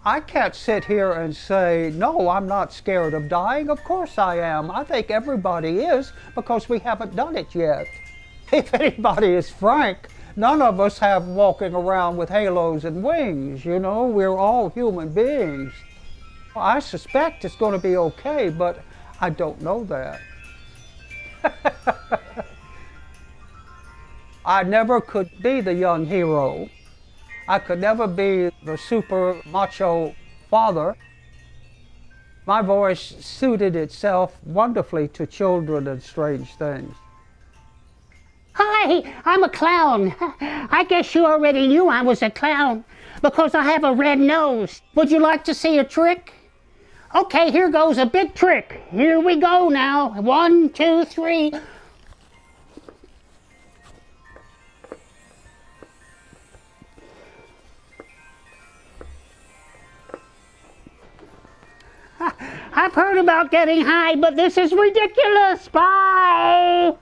I can't sit here and say, no, I'm not scared of dying. Of course I am. I think everybody is, because we haven't done it yet. If anybody is frank, none of us have walking around with halos and wings, you know? We're all human beings. I suspect it's going to be okay, but I don't know that. I never could be the young hero. I could never be the super macho father. My voice suited itself wonderfully to children and strange things. Hi, I'm a clown. I guess you already knew I was a clown because I have a red nose. Would you like to see a trick? Okay, here goes a big trick. Here we go now. 1, 2, 3. I've heard about getting high, but this is ridiculous. Bye!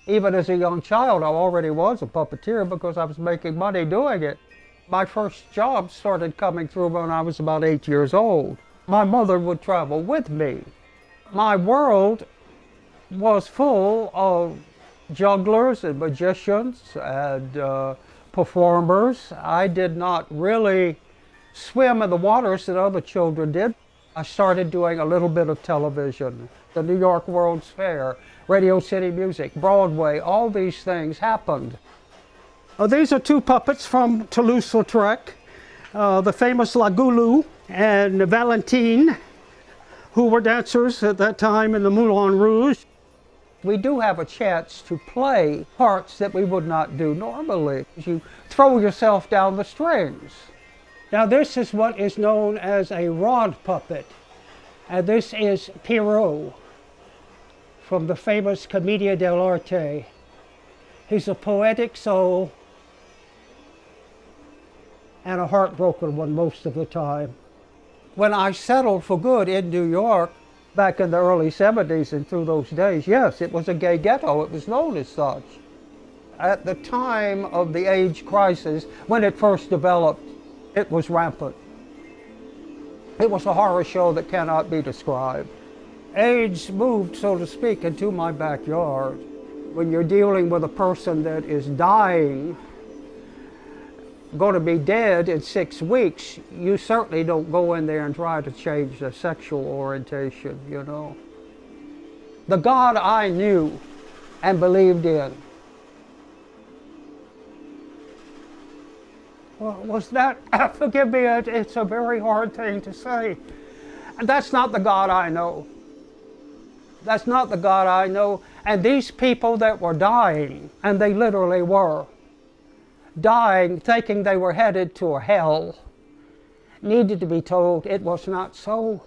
Even as a young child, I already was a puppeteer because I was making money doing it. My first job started coming through when I was about 8 years old. My mother would travel with me. My world was full of jugglers and magicians and performers. I did not really swim in the waters that other children did. I started doing a little bit of television, the New York World's Fair, Radio City Music, Broadway, all these things happened. These are two puppets from Toulouse-Lautrec, the famous La Goulou and Valentine, who were dancers at that time in the Moulin Rouge. We do have a chance to play parts that we would not do normally. You throw yourself down the strings. Now this is what is known as a rod puppet, and this is Pierrot from the famous Commedia dell'arte. He's a poetic soul and a heartbroken one most of the time. When I settled for good in New York back in the early 70s and through those days, yes, it was a gay ghetto. It was known as such. At the time of the AIDS crisis, when it first developed, it was rampant. It was a horror show that cannot be described. AIDS moved, so to speak, into my backyard. When you're dealing with a person that is dying, going to be dead in 6 weeks, you certainly don't go in there and try to change their sexual orientation, you know. The God I knew and believed in, well, was that, forgive me, it's a very hard thing to say. That's not the God I know. That's not the God I know. And these people that were dying, and they literally were, dying thinking they were headed to a hell, needed to be told it was not so.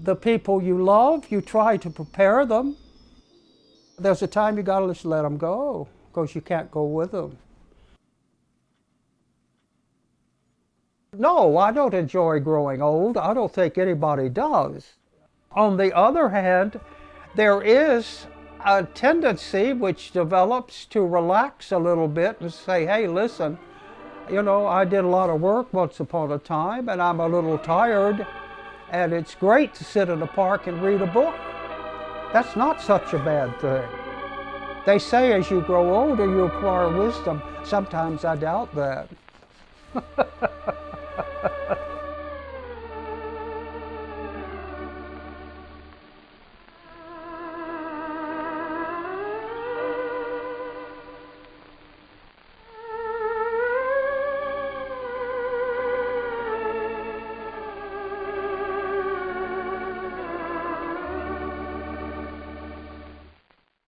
The people you love, you try to prepare them. There's a time you gotta just let them go, because you can't go with them. No, I don't enjoy growing old. I don't think anybody does. On the other hand, there is a tendency which develops to relax a little bit and say, hey, listen, you know, I did a lot of work once upon a time and I'm a little tired, and it's great to sit in the park and read a book. That's not such a bad thing. They say as you grow older, you acquire wisdom. Sometimes I doubt that.